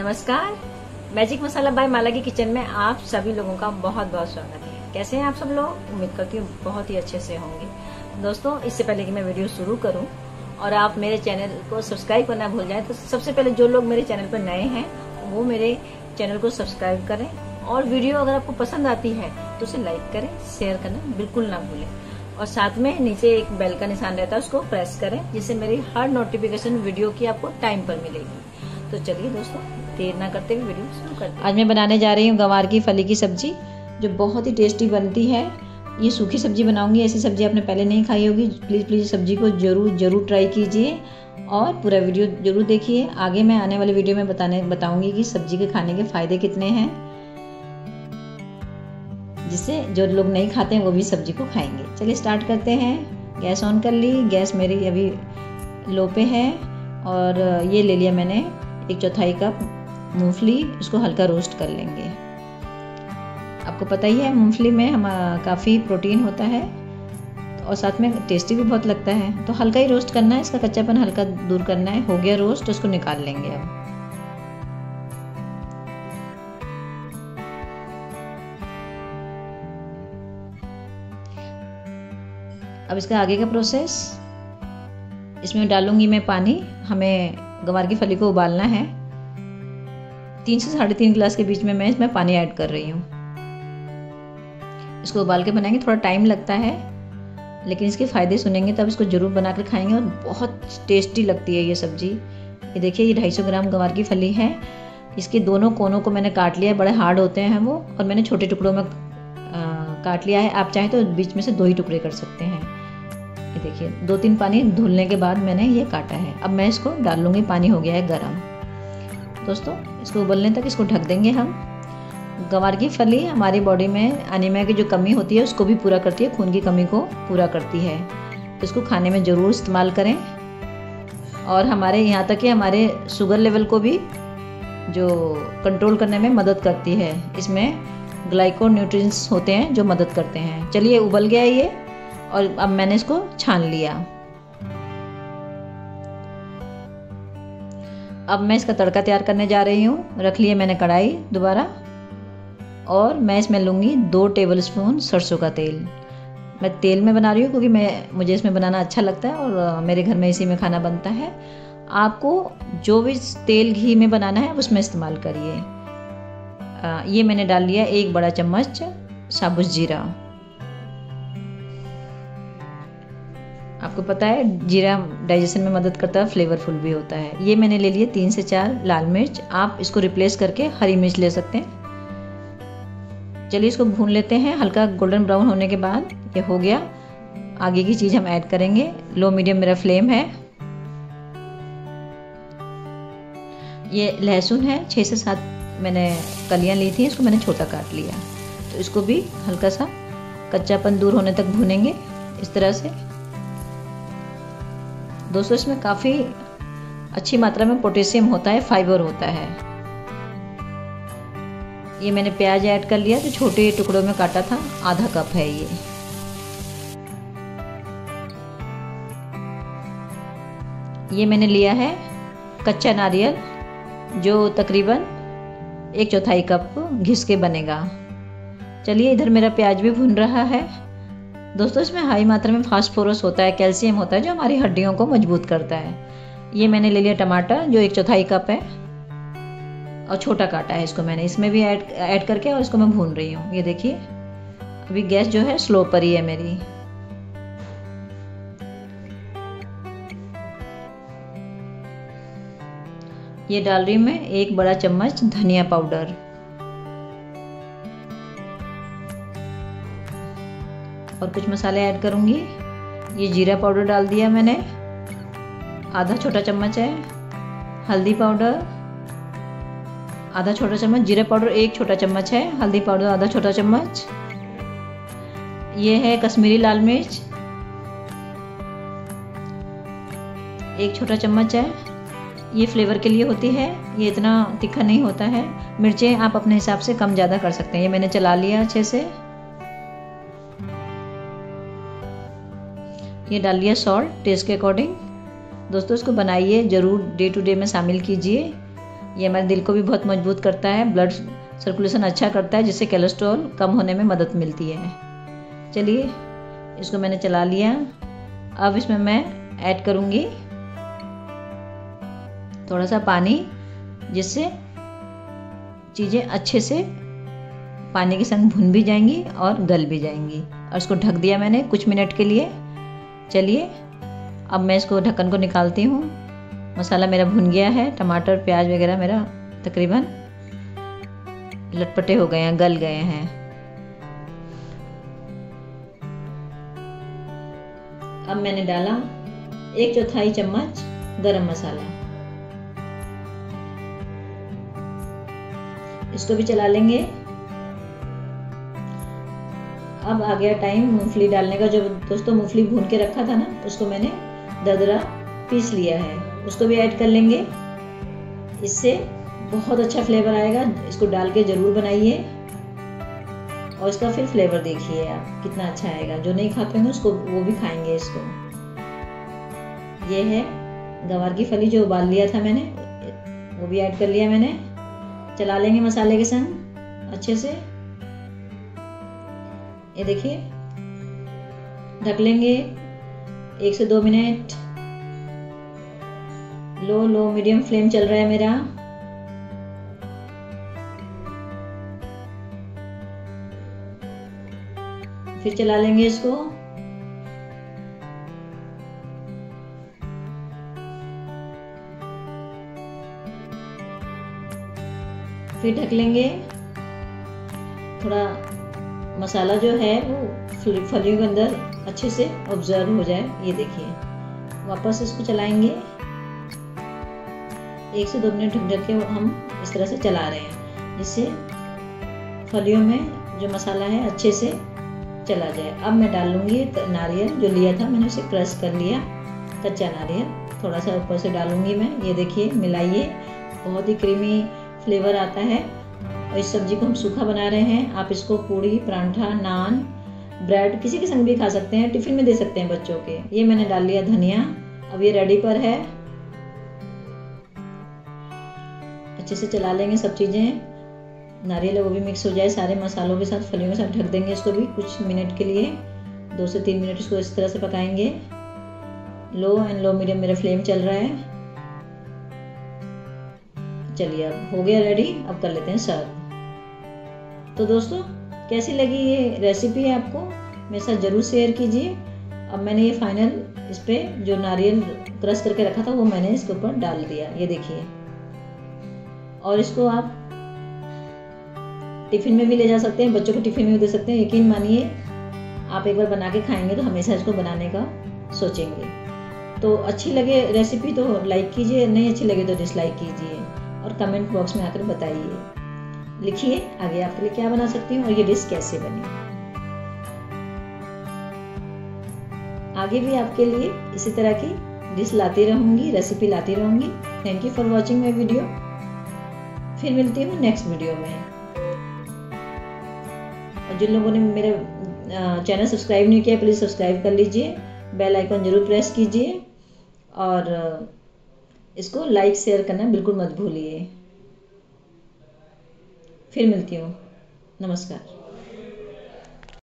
नमस्कार, मैजिक मसाला बाय माला की किचन में आप सभी लोगों का बहुत बहुत स्वागत है। कैसे हैं आप सब लोग? उम्मीद करती हूँ बहुत ही अच्छे से होंगे। दोस्तों, इससे पहले कि मैं वीडियो शुरू करूं और आप मेरे चैनल को सब्सक्राइब करना भूल जाएं, तो सबसे पहले जो लोग मेरे चैनल पर नए हैं वो मेरे चैनल को सब्सक्राइब करें और वीडियो अगर आपको पसंद आती है तो उसे लाइक करें, शेयर करना बिल्कुल ना भूलें और साथ में नीचे एक बेल का निशान रहता है उसको प्रेस करें, जिससे मेरी हर नोटिफिकेशन वीडियो की आपको टाइम पर मिलेगी। तो चलिए दोस्तों, देर ना करते हुए वीडियो शुरू करते हैं। आज मैं बनाने जा रही हूँ गंवार की फली की सब्जी, जो बहुत ही टेस्टी बनती है। ये सूखी सब्जी बनाऊंगी। ऐसी सब्जी आपने पहले नहीं खाई होगी। प्लीज़ सब्जी को जरूर ट्राई कीजिए और पूरा वीडियो जरूर देखिए। आगे मैं आने वाले वीडियो में बताऊंगी कि सब्जी के खाने के फायदे कितने हैं, जिससे जो लोग नहीं खाते हैं वो भी सब्जी को खाएंगे। चलिए स्टार्ट करते हैं। गैस ऑन कर ली। गैस मेरी अभी लो पे है और ये ले लिया मैंने 1/4 कप मूंगफली। इसको हल्का रोस्ट कर लेंगे। आपको पता ही है मूंगफली में हम काफ़ी प्रोटीन होता है और साथ में टेस्टी भी बहुत लगता है। तो हल्का ही रोस्ट करना है, इसका कच्चापन हल्का दूर करना है। हो गया रोस्ट, उसको निकाल लेंगे। अब इसका आगे का प्रोसेस, इसमें डालूंगी मैं पानी। हमें गंवार की फली को उबालना है। 3 से 3.5 गिलास के बीच में मैं इसमें पानी ऐड कर रही हूँ। इसको उबाल के बनाएंगे, थोड़ा टाइम लगता है, लेकिन इसके फ़ायदे सुनेंगे तब इसको ज़रूर बना कर खाएंगे और बहुत टेस्टी लगती है ये सब्ज़ी। ये देखिए, ये 250 ग्राम गंवार की फली है। इसके दोनों कोनों को मैंने काट लिया है, बड़े हार्ड होते हैं वो, और मैंने छोटे टुकड़ों में काट लिया है। आप चाहें तो बीच में से 2 ही टुकड़े कर सकते हैं। ये देखिए, 2-3 पानी धुलने के बाद मैंने ये काटा है। अब मैं इसको डाल लूँगी। पानी हो गया है गर्म। दोस्तों, इसको उबलने तक इसको ढक देंगे हम। गंवार की फली हमारी बॉडी में एनीमिया की जो कमी होती है उसको भी पूरा करती है, खून की कमी को पूरा करती है। तो इसको खाने में ज़रूर इस्तेमाल करें और हमारे यहाँ तक कि हमारे शुगर लेवल को भी जो कंट्रोल करने में मदद करती है। इसमें ग्लाइकोन्यूट्रिएंट्स होते हैं जो मदद करते हैं। चलिए, उबल गया है ये और अब मैंने इसको छान लिया। अब मैं इसका तड़का तैयार करने जा रही हूँ। रख लिया मैंने कढ़ाई दोबारा और मैं इसमें लूँगी 2 टेबलस्पून सरसों का तेल। मैं तेल में बना रही हूँ क्योंकि मुझे इसमें बनाना अच्छा लगता है और मेरे घर में इसी में खाना बनता है। आपको जो भी तेल घी में बनाना है उसमें इस्तेमाल करिए। ये मैंने डाल लिया 1 बड़ा चम्मच साबुत जीरा। आपको पता है जीरा डाइजेशन में मदद करता है, फ्लेवरफुल भी होता है। ये मैंने ले लिए 3 से 4 लाल मिर्च। आप इसको रिप्लेस करके हरी मिर्च ले सकते हैं। चलिए, इसको भून लेते हैं। हल्का गोल्डन ब्राउन होने के बाद ये हो गया। आगे की चीज़ हम ऐड करेंगे। लो मीडियम मेरा फ्लेम है। ये लहसुन है, 6 से 7 मैंने कलियां ली थी, इसको मैंने छोटा काट लिया। तो इसको भी हल्का सा कच्चापन दूर होने तक भूनेंगे इस तरह से। दोस्तों, इसमें काफ़ी अच्छी मात्रा में पोटेशियम होता है, फाइबर होता है। ये मैंने प्याज ऐड कर लिया, तो छोटे टुकड़ों में काटा था, आधा कप है ये। ये मैंने लिया है कच्चा नारियल, जो तकरीबन 1/4 कप घिस के बनेगा। चलिए, इधर मेरा प्याज भी भून रहा है। दोस्तों, इसमें हाई मात्रा में फास्फोरस होता है, कैल्शियम होता है, जो हमारी हड्डियों को मजबूत करता है। ये मैंने ले लिया टमाटर, जो 1/4 कप है और छोटा काटा है इसको मैंने। इसमें भी ऐड करके और इसको मैं भून रही हूँ। ये देखिए, अभी गैस जो है स्लो पर ही है मेरी। ये डाल रही हूँ मैं 1 बड़ा चम्मच धनिया पाउडर और कुछ मसाले ऐड करूँगी। ये जीरा पाउडर डाल दिया मैंने, आधा छोटा चम्मच है। हल्दी पाउडर आधा छोटा चम्मच, जीरा पाउडर 1 छोटा चम्मच है, हल्दी पाउडर आधा छोटा चम्मच। ये है कश्मीरी लाल मिर्च, 1 छोटा चम्मच है। ये फ्लेवर के लिए होती है, ये इतना तीखा नहीं होता है। मिर्चें आप अपने हिसाब से कम ज़्यादा कर सकते हैं। ये मैंने चला लिया अच्छे से। ये डाल लिया सॉल्ट टेस्ट के अकॉर्डिंग। दोस्तों, इसको बनाइए ज़रूर, डे टू डे में शामिल कीजिए ये हमारे दिल को भी बहुत मजबूत करता है, ब्लड सर्कुलेशन अच्छा करता है, जिससे कोलेस्ट्रॉल कम होने में मदद मिलती है। चलिए इसको मैंने चला लिया। अब इसमें मैं ऐड करूँगी थोड़ा सा पानी, जिससे चीज़ें अच्छे से पानी के संग भुन भी जाएंगी और गल भी जाएंगी। और इसको ढक दिया मैंने कुछ मिनट के लिए। चलिए अब मैं इसको ढक्कन को निकालती हूँ। मसाला मेरा भुन गया है, टमाटर प्याज वगैरह मेरा तकरीबन लटपटे हो गए हैं, गल गए हैं। अब मैंने डाला 1/4 चम्मच गरम मसाला, इसको भी चला लेंगे। अब आ गया टाइम मूंगफली डालने का। जो दोस्तों मूंगफली भून के रखा था ना, उसको मैंने दरदरा पीस लिया है, उसको भी ऐड कर लेंगे। इससे बहुत अच्छा फ्लेवर आएगा, इसको डाल के ज़रूर बनाइए और इसका फिर फ्लेवर देखिए आप कितना अच्छा आएगा। जो नहीं खाते हैं उसको वो भी खाएंगे इसको। ये है गवार की फली जो उबाल लिया था मैंने, वो भी ऐड कर लिया मैंने। चला लेंगे मसाले के संग अच्छे से। ये देखिए ढक लेंगे 1 से 2 मिनट। लो मीडियम फ्लेम चल रहा है मेरा। फिर चला लेंगे इसको। फिर ढक लेंगे। थोड़ा मसाला जो है वो फलियों के अंदर अच्छे से ऑब्जर्व हो जाए। ये देखिए वापस इसको चलाएंगे। 1 से 2 मिनट ढक के हम इस तरह से चला रहे हैं, जिससे फलियों में जो मसाला है अच्छे से चला जाए। अब मैं डाल लूँगी नारियल जो लिया था मैंने, उसे क्रश कर लिया, कच्चा नारियल थोड़ा सा ऊपर से डालूंगी मैं। ये देखिए मिलाइए, बहुत ही क्रीमी फ्लेवर आता है। और इस सब्जी को हम सूखा बना रहे हैं। आप इसको पूड़ी, परांठा, नान, ब्रेड किसी के संग भी खा सकते हैं, टिफिन में दे सकते हैं बच्चों के। ये मैंने डाल लिया धनिया। अब ये रेडी पर है। अच्छे से चला लेंगे सब चीज़ें। नारियल वो भी मिक्स हो जाए सारे मसालों के साथ, फलियों के साथ। ढक देंगे इसको भी कुछ मिनट के लिए, 2 से 3 मिनट इसको इस तरह से पकाएंगे। लो एंड लो मीडियम मेरा फ्लेम चल रहा है। चलिए अब हो गया रेडी। अब कर लेते हैं सर्व। तो दोस्तों कैसी लगी ये रेसिपी आपको, मेरे साथ ज़रूर शेयर कीजिए। अब मैंने ये फाइनल इस पर जो नारियल क्रश करके रखा था वो मैंने इसके ऊपर डाल दिया। ये देखिए, और इसको आप टिफ़िन में भी ले जा सकते हैं, बच्चों को टिफ़िन में भी दे सकते हैं। यकीन मानिए आप एक बार बना के खाएंगे तो हमेशा इसको बनाने का सोचेंगे। तो अच्छी लगे रेसिपी तो लाइक कीजिए, नहीं अच्छी लगे तो डिसलाइक कीजिए और कमेंट बॉक्स में आकर बताइए, लिखिए आगे आपके लिए क्या बना सकती हूँ और ये डिश कैसे बनी। आगे भी आपके लिए इसी तरह की डिश लाती रहूँगी, रेसिपी लाती रहूँगी। Thank you for watching my video. फिर मिलती हूँ नेक्स्ट वीडियो में। और जिन लोगों ने मेरा चैनल सब्सक्राइब नहीं किया प्लीज़ सब्सक्राइब कर लीजिए, बेल आइकन जरूर प्रेस कीजिए और इसको लाइक शेयर करना बिल्कुल मत भूलिए। फिर मिलती हूँ। नमस्कार।